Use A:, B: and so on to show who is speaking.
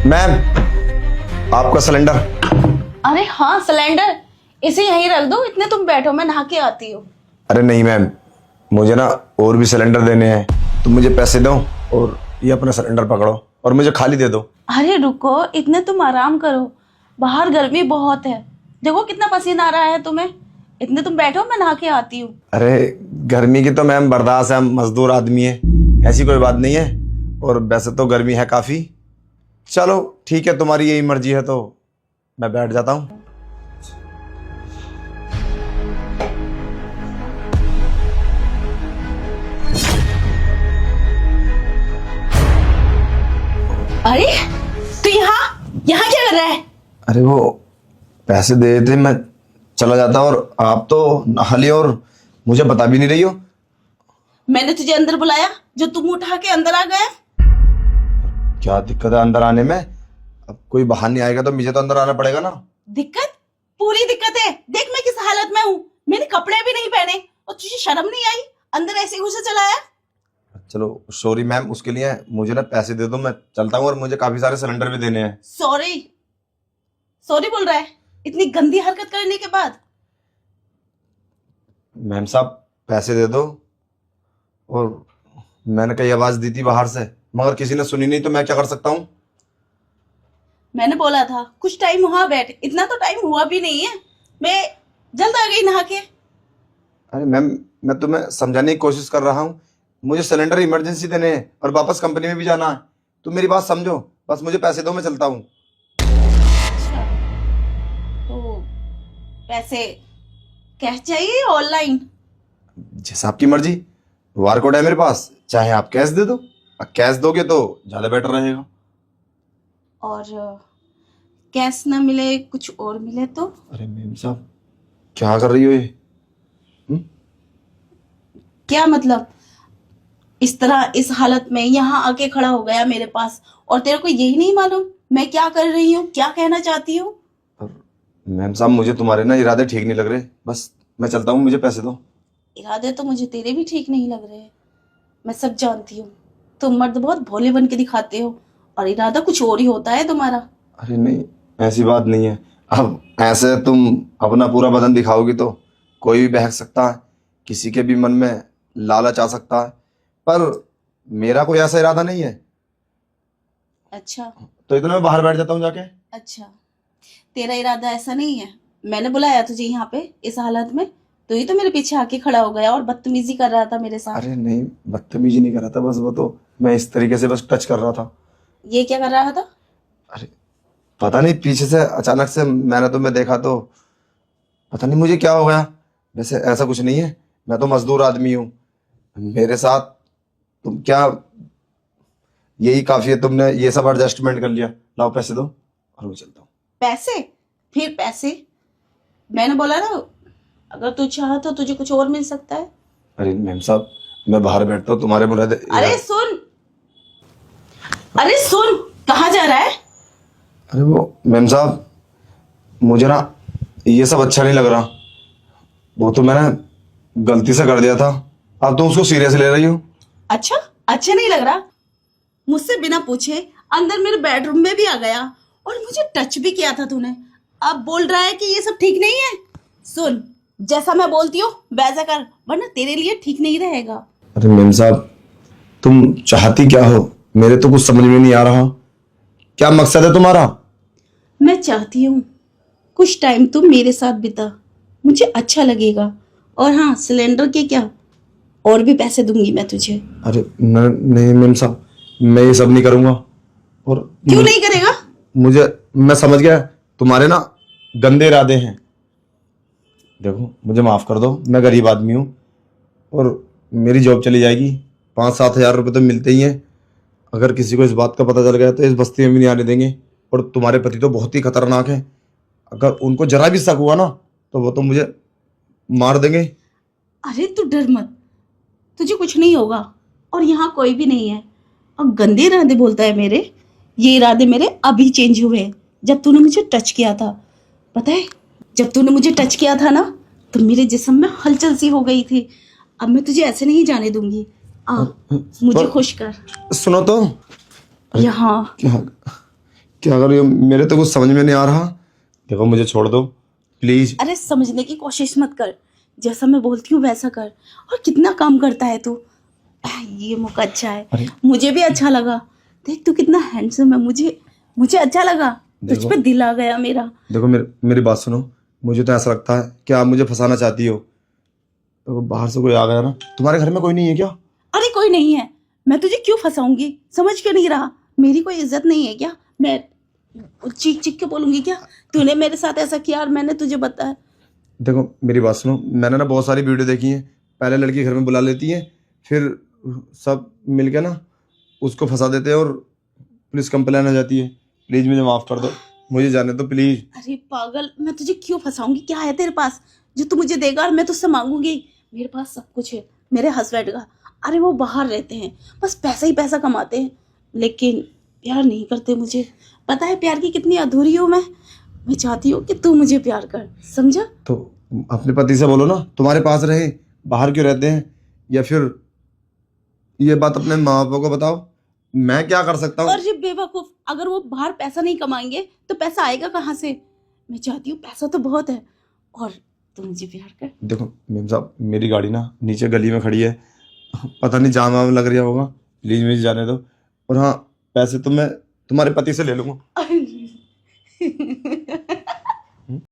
A: Ma'am, आपका cylinder.
B: अरे हाँ सिलेंडर, इसे यहीं रख दो, इतने तुम बैठो, मैं नहा के आती हूँ।
A: अरे नहीं मैम, मुझे ना और भी सिलेंडर देने हैं। तुम मुझे पैसे दो और ये अपना सिलेंडर पकड़ो और मुझे खाली दे दो।
B: अरे रुको, इतने तुम आराम करो, बाहर गर्मी बहुत है, देखो कितना पसीना आ रहा है तुम्हें। इतने तुम बैठो, मैं नहा के आती हूँ।
A: अरे गर्मी की तो मैम बर्दाश्त है, हम मजदूर आदमी है, ऐसी कोई बात नहीं है। और वैसे तो गर्मी है काफी। चलो ठीक है, तुम्हारी यही मर्जी है तो मैं बैठ जाता हूँ।
B: अरे तू यहाँ यहाँ क्या कर रहा है?
A: अरे वो पैसे दे थे, मैं चला जाता और आप तो नहा लियो और मुझे बता भी नहीं रही हो।
B: मैंने तुझे अंदर बुलाया, जो तुम उठा के अंदर आ गया।
A: क्या दिक्कत है अंदर आने में? अब कोई बाहर नहीं आएगा तो मुझे तो अंदर आना पड़ेगा ना।
B: दिक्कत? पूरी दिक्कत है। देख मैं किस हालत में हूँ, मैंने कपड़े भी नहीं पहने और तुझे शर्म नहीं आई अंदर ऐसे घुसे चला आया?
A: चलो सॉरी मैम, उसके लिए मुझे ना पैसे दे दो, मैं चलता हूँ और मुझे काफी सारे सिलेंडर भी देने हैं।
B: सॉरी सॉरी बोल रहा है इतनी गंदी हरकत करने के बाद?
A: मैम साहब पैसे दे दो। और मैंने कई आवाज दी थी बाहर से, मगर किसी ने सुनी नहीं, तो मैं क्या कर सकता हूँ?
B: मैंने बोला था कुछ टाइम वहां बैठ, इतना तो टाइम हुआ भी नहीं है, मैं जल्द आ गई नहा के।
A: अरे मैम, मैं तुम्हें समझाने की कोशिश कर रहा हूँ, मुझे सिलेंडर इमरजेंसी देने हैं और वापस कंपनी में भी जाना है। तुम मेरी बात समझो, बस मुझे पैसे दो, मैं चलता हूँ।
B: अच्छा, तो पैसे कैश चाहिए ऑनलाइन?
A: जैसा आपकी मर्जी, QR कोड है मेरे पास, चाहे आप कैश दे दो। कैश दोगे तो ज्यादा बेटर रहेगा।
B: और कैश ना मिले कुछ और मिले तो?
A: अरे मैम साहब क्या कर रही हो ये?
B: क्या मतलब? इस तरह इस हालत में यहाँ आके खड़ा हो गया मेरे पास और तेरे को यही नहीं मालूम मैं क्या कर रही हूँ, क्या कहना चाहती हूँ?
A: मैम साहब मुझे तुम्हारे ना इरादे ठीक नहीं लग रहे, बस मैं चलता हूँ, मुझे पैसे दो।
B: इरादे तो मुझे तेरे भी ठीक नहीं लग रहे, मैं सब जानती हूँ। तुम मर्द बहुत भोले बन के दिखाते हो और इरादा कुछ और ही होता है तुम्हारा।
A: अरे नहीं, ऐसी बात नहीं है। अब ऐसे तुम अपना पूरा बदन दिखाओगी तो कोई भी बहक सकता है, किसी के भी मन में लालच आ सकता है, पर मेरा कोई ऐसा इरादा नहीं है।
B: अच्छा
A: तो इतना मैं बाहर बैठ जाता हूँ जाके।
B: अच्छा, तेरा इरादा ऐसा नहीं है। मैंने बुलाया तुझे यहाँ पे इस हालत में, तो ही तो मेरे पीछे आके खड़ा हो गया और बदतमीजी कर रहा था मेरे साथ।
A: अरे नहीं, बदतमीजी नहीं कर रहा था, बस वो तो मैं इस तरीके से बस टच कर रहा था।
B: ये क्या कर रहा था?
A: अरे पता नहीं, पीछे से अचानक से मैंने तुम्हें देखा तो पता नहीं मुझे क्या हो गया। वैसे ऐसा कुछ नहीं है, मैं तो मजदूर आदमी हूँ, मेरे साथ तुम क्या, यही काफी है, तुमने ये सब एडजस्टमेंट कर लिया। लाओ पैसे दो और मैं चलता हूँ।
B: पैसे? फिर पैसे? मैंने बोला ना अगर तू चाह तो तुझे कुछ और मिल सकता है।
A: अरे मैम साहब मैं बाहर बैठता हूँ, तुम्हारे मुरादे।
B: अरे सुन, अरे सुन, कहाँ जा रहा है?
A: अरे वो मैम साहब मुझे ना ये सब अच्छा नहीं लग रहा, वो तो मैंने गलती से कर दिया था, अब तो उसको सीरियस ले रही हो।
B: अच्छा अच्छा नहीं लग रहा? मुझसे बिना पूछे अंदर मेरे बेडरूम में भी आ गया और मुझे टच भी किया था तूने, अब बोल रहा है कि ये सब ठीक नहीं है? सुन, जैसा मैं बोलती हूँ वैसा कर, वरना तेरे लिए ठीक नहीं रहेगा।
A: अरे मैम साहब तुम चाहती क्या हो, मेरे तो कुछ समझ में नहीं आ रहा, क्या मकसद है तुम्हारा?
B: मैं चाहती हूँ कुछ टाइम तुम मेरे साथ बिता, मुझे अच्छा लगेगा। और हाँ, सिलेंडर के क्या, और भी पैसे दूंगी मैं तुझे।
A: अरे नहीं मैम साहब, मैं ये सब नहीं करूंगा। और
B: क्यों नहीं करेगा?
A: मैं समझ गया तुम्हारे ना गंदे इरादे हैं। देखो मुझे माफ कर दो, मैं गरीब आदमी हूँ और मेरी जॉब चली जाएगी, 5-7 हजार रुपये तो मिलते ही हैं। अगर किसी को इस बात का पता चल गया तो इस बस्ती में भी नहीं आने देंगे। और तुम्हारे पति तो बहुत ही खतरनाक हैं, अगर उनको जरा भी शक हुआ ना तो वो तो मुझे मार देंगे।
B: अरे तू डर मत, तुझे कुछ नहीं होगा और यहाँ कोई भी नहीं है। और गंदे इरादे बोलता है मेरे, ये इरादे मेरे अभी चेंज हुए हैं जब तूने मुझे टच किया था। पता है जब तूने मुझे टच किया था ना तो मेरे जिस्म में हलचल सी हो गई थी। अब मैं तुझे ऐसे नहीं जाने दूंगी, आ, मुझे खुश कर।
A: सुनो तो,
B: यहाँ
A: क्या क्या कर रही हो? मेरे तो कुछ समझ में नहीं आ रहा। देखो मुझे छोड़ दो प्लीज।
B: अरे समझने की कोशिश मत कर, जैसा मैं बोलती हूँ वैसा कर। और कितना काम करता है तू। ये मौका अच्छा
A: अरे।
B: है, मुझे भी अच्छा लगा। देख तू कितना हैंडसम है, मुझे अच्छा लगा। तुझ
A: देखो।
B: पे दिल आ गया मेरा।
A: देखो मेरी बात सुनो। मुझे तो ऐसा लगता है कि आप मुझे फंसाना चाहती हो। तो बाहर से कोई आ गया ना। तुम्हारे घर में कोई नहीं है क्या?
B: अरे कोई नहीं है, मैं तुझे क्यों फंसाऊंगी? समझ क्यों नहीं रहा? मेरी कोई इज्जत नहीं है क्या? मैं चीख चीख के बोलूंगी क्या तूने मेरे साथ ऐसा किया और मैंने तुझे बताया?
A: देखो मेरी बात सुनो। मैंने ना बहुत सारी वीडियो देखी हैं। पहले लड़की घर में बुला लेती है, फिर सब मिलके ना उसको फंसा देते हैं और पुलिस कंप्लेन आ जाती है। प्लीज मुझे माफ कर दो, मुझे जाने दो प्लीज।
B: अरे पागल, मैं तुझे क्यों फंसाऊंगी? क्या है तेरे पास जो तू मुझे देगा और मैं तुझसे मांगूंगी? मेरे पास सब कुछ है, मेरे हस्बैंड का। अरे वो बाहर रहते हैं, बस पैसा ही पैसा कमाते हैं, लेकिन प्यार नहीं करते मुझे। पता है प्यार की कितनी अधूरी हूँ मैं चाहती हूँ कि तू मुझे प्यार कर, समझा?
A: तो अपने पति से बोलो ना तुम्हारे पास रहे, बाहर क्यों रहते हैं। या फिर ये बात अपने माँ बाप को बताओ। मैं क्या कर सकता हूँ?
B: और ये बेवकूफ, अगर वो बाहर पैसा नहीं कमाएंगे तो पैसा आएगा कहाँ से? मैं चाहती हूँ, पैसा तो बहुत है, और तू मुझे प्यार कर।
A: देखो मेम साहब, मेरी गाड़ी ना नीचे गली में खड़ी है। पता नहीं जाम वाम लग रहा होगा। प्लीज मुझे जाने दो। और हाँ, पैसे तो मैं तुम्हारे पति से ले लूंगा।